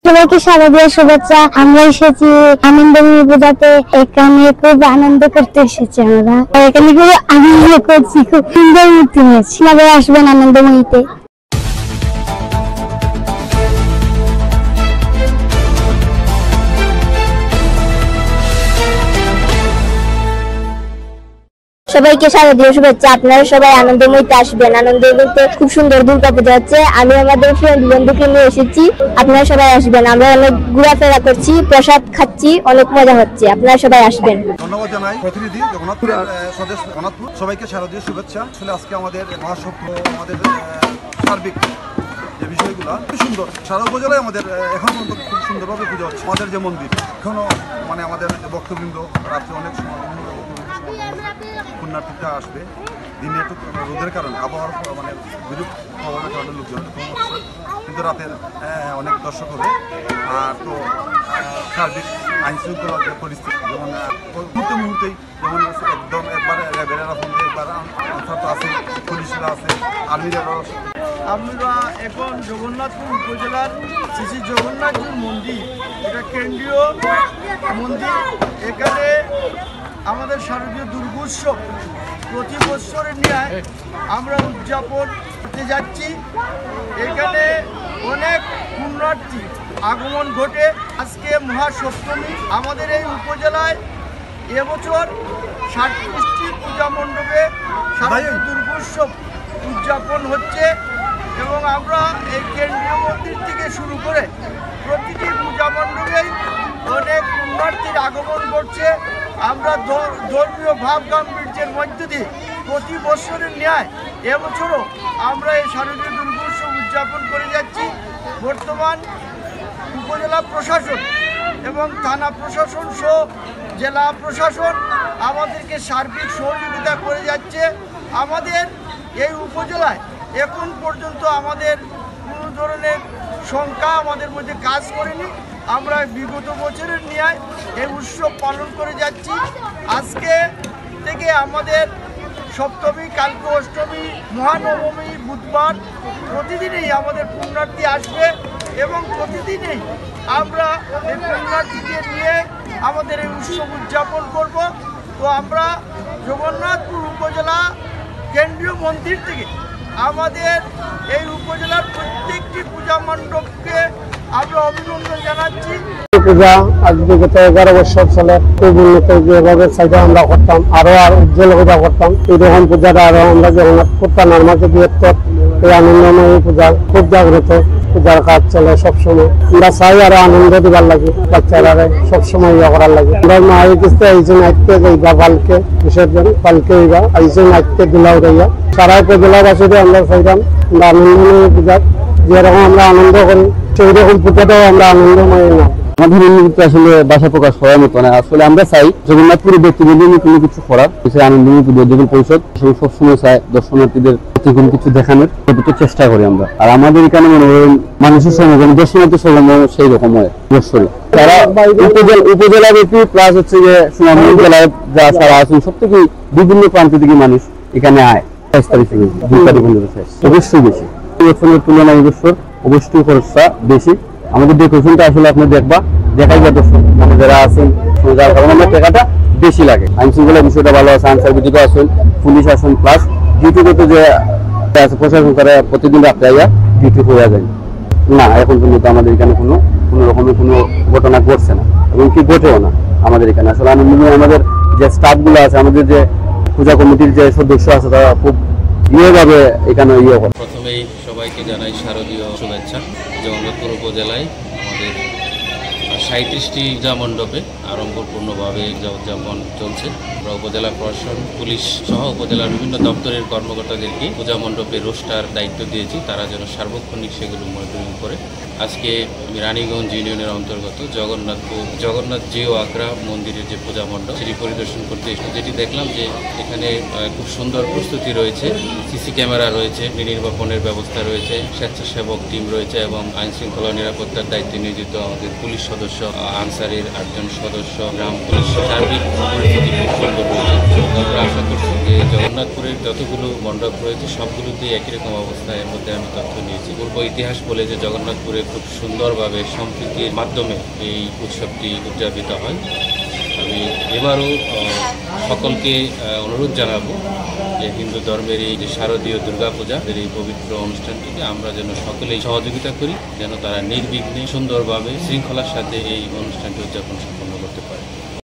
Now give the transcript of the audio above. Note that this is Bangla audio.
সবাইকে শারদীয় শুভেচ্ছা। আমরা এসেছি আনন্দময়ী পূজাতে, এখানে খুব আনন্দ করতে এসেছি। আমরা এখানে খুব আনন্দ করছি, খুব সুন্দর মূর্তি হয়েছে। সবাই আসবেন আনন্দময়ীতে। সবাইকে শারদীয় শুভেচ্ছা। আপনারা সবাই আনন্দময়ীতে আসবেন। আনন্দময়ীতে খুব সুন্দর দুর্গাপূজা হচ্ছে। আমি আমাদের ফ্রেন্ড বন্ধুকে নিয়ে এসেছি। আপনারা সবাই আসবেন। আমরা অনেক ঘোরাফেরা করছি, প্রসাদ খাচ্ছি, অনেক মজা হচ্ছে। আপনারা সবাই আসবেন। ধন্যবাদ জানাই প্রতিনিধি জগন্নাথপুর স্বদেশ জগন্নাথপুর। সবাইকে শারদীয় শুভেচ্ছা। আসলে আজকে আমাদের মহাসপ্ত, আমাদের সার্বিক যে বিষয়গুলো খুব সুন্দর, সারা উপজেলায় আমাদের এখন পর্যন্ত খুব সুন্দরভাবে পুজো হচ্ছে। আমাদের যে মন্দির এখনো আমাদের ভক্তবৃন্দ রাত্রে অনেক সময় পুণ্যার্থীরা আসবে। দিনে একটু রোদের কারণে, আবহাওয়ার বিরূপ প্রভাবের কারণে লোকজন কম হচ্ছে, কিন্তু রাতের অনেক দর্শক হবে। আর তো সার্বিক আইন শৃঙ্খলা যে পরিস্থিতি, যেমন মুহূর্তেই যেমন একদম একবার র্যাবের একবার আনসার তো আছে, পুলিশরা আছে, আর্মিরাও। আমরা এখন জগন্নাথপুর উপজেলার শ্রী জগন্নাথজির মন্দির, এটা কেন্দ্রীয় মন্দির। এখানে আমাদের শারদীয় দুর্গোৎসব প্রতি বছরের ন্যায় আমরা উদযাপন করতে যাচ্ছি। এখানে অনেক পুণ্যার্থী আগমন ঘটে। আজকে মহাসপ্তমী। আমাদের এই উপজেলায় এবছর 37টি পূজা মণ্ডপে শারদীয় দুর্গোৎসব উদযাপন হচ্ছে এবং আমরা এই কেন্দ্রীয় মন্দির থেকে শুরু করে প্রতিটি পূজা মণ্ডপেই অনেক পুণ্যার্থীর আগমন করছে। আমরা ধর্মীয় ভাব গাম্ভীর্যের মধ্য দিয়ে প্রতি বছরের ন্যায় এবছরও আমরা এই শারদীয় দুর্গোৎসব উদযাপন করে যাচ্ছি। বর্তমান উপজেলা প্রশাসন এবং থানা প্রশাসন সহ জেলা প্রশাসন আমাদেরকে সার্বিক সহযোগিতা করে যাচ্ছে। আমাদের এই উপজেলায় এখন পর্যন্ত আমাদের কোনো ধরনের শঙ্কা আমাদের মধ্যে কাজ করেনি। আমরা বিগত বছরের ন্যায় এই উৎসব পালন করে যাচ্ছি। আজকে থেকে আমাদের সপ্তমী, কালকে অষ্টমী, মহানবমী, বুধবার প্রতিদিনই আমাদের পুণ্যার্থী আসবে এবং প্রতিদিনই আমরা এই পুণ্যার্থীদের নিয়ে আমাদের এই উৎসব উদযাপন করব। তো আমরা জগন্নাথপুর উপজেলা কেন্দ্রীয় মন্দির থেকে আমাদের এই উপজেলার প্রত্যেকটি পূজা মণ্ডপকে আমরা অভিনন্দন জানাচ্ছি। পূজা আজ বিগত 11 বছর চলে। খুব উন্নত যেভাবে চাইটা আমরা করতাম, আরো উজ্জ্বল পূজা করতাম। এইরকম পূজাটা আরো আমরা জগন্নাথপুর থানার মাঝে বৃহত্তর এই আনন্দময়ী পূজা খুব জাগ্রত। পূজার কাজ চলে সবসময়। আমরা চাই আরো আনন্দ দিবার লাগে, বাচ্চারা সবসময় ইয়ে করার লাগে। আমরা মায়ের কিস্তে আইসেন আইতে যাইবা পালকে বিসর্জন, পালকে হইবা আইসেন আইতে দিলাও যাইয়া। সারা উপজেলাবাসীকে আমরা চাইতাম আমরা আনন্দময়ী পূজার যেরকম আমরা আনন্দ করি সেই রকম পূজাটাও আমরা আনন্দময়ী না। আমাদের এমনিতে আসলে ভাষা প্রকাশ করার মতো না। আসলে আমরা চাই জগন্নাথপুরের ব্যক্তিবর্গ নিয়ে কোনো কিছু করার, আনন্দময়ী পূজা উদ্যোগী পরিষদ সবসময় চাই দর্শনার্থীদের কোনো কিছু দেখানোর চেষ্টা করি আমরা। আর আমাদের এখানে মনে করেন মানুষের সমাগম, দর্শনার্থী সমাগম সেই রকম হয় বছরে। তারা উপজেলা ব্যক্তি প্লাস হচ্ছে যে সুনামগঞ্জ জেলায় যা সারা আছেন সব থেকে বিভিন্ন প্রান্ত থেকে মানুষ এখানে আয়। 22 তারিখ থেকে 2 তারিখ পর্যন্ত অবশ্যই বেশি। বছরের তুলনায় বছর অবশ্যই খরচটা বেশি। আমাদের ডেকোরেশনটা আসলে আপনি দেখাই যায় দর্শক মানে যারা আছেন, যার কারণে আমার টাকাটা বেশি লাগে। আইন শৃঙ্খলা বিষয়টা ভালো আছে, আনসার বিডিও আসেন, পুলিশ আসেন, প্লাস ডিউটিগত যে প্রশাসন তারা প্রতিদিন রাত্রে আইয়া ডিউটি হয়ে যায় না। এখন পর্যন্ত আমাদের এখানে কোনো রকমের কোনো ঘটনা ঘটছে না এবং কি ঘটেও না আমাদের এখানে। আসলে আমাদের যে স্টাফগুলো আছে, আমাদের যে পূজা কমিটির যে সদস্য আছে, তারা খুব ভাবে এখানে করে। প্রথমেই সবাইকে জানাই শারদীয় শুভেচ্ছা। জগন্নাথপুর উপজেলায় আমাদের 37টি পূজা মণ্ডপে আড়ম্বরপূর্ণভাবে উদযাপন চলছে। আমরা উপজেলা প্রশাসন, পুলিশ সহ উপজেলার বিভিন্ন দপ্তরের কর্মকর্তাদেরকে পূজা মণ্ডপে রোস্টার দায়িত্ব দিয়েছি, তারা যেন সার্বক্ষণিক সেগুলো মনিটরিং করে। আজকে আমি রানীগঞ্জ ইউনিয়নের অন্তর্গত জগন্নাথ জিও আগ্রা মন্দিরের যে পূজা মণ্ডপ সেটি পরিদর্শন করতে এসেছি। যেটি দেখলাম যে এখানে খুব সুন্দর প্রস্তুতি রয়েছে, সিসি ক্যামেরা রয়েছে, নির্বাপনের ব্যবস্থা রয়েছে, স্বেচ্ছাসেবক টিম রয়েছে এবং আইন শৃঙ্খলা নিরাপত্তার দায়িত্বে নিয়োজিত আমাদের পুলিশ সদস্য, আনসারের 8 জন সদস্য সদস্য, গ্রাম পুলিশ, সার্বিক পরিস্থিতি খুব সুন্দর রয়েছে। আমরা আশা করছি যে জগন্নাথপুরের যতগুলো মণ্ডপ রয়েছে সবগুলোতেই একই রকম অবস্থা। এর মধ্যে আমি তথ্য নিয়েছি। পূর্ব ইতিহাস বলে যে জগন্নাথপুরে খুব সুন্দরভাবে সম্প্রীতির মাধ্যমে এই উৎসবটি উদযাপিত হয়। আমি এবারও সকলকে অনুরোধ জানাবো যে হিন্দু ধর্মের এই যে শারদীয় দুর্গাপূজা এই পবিত্র অনুষ্ঠানটিকে আমরা যেন সকলেই সহযোগিতা করি, যেন তারা নির্বিঘ্নে সুন্দরভাবে শৃঙ্খলার সাথে এই অনুষ্ঠানটি উদযাপন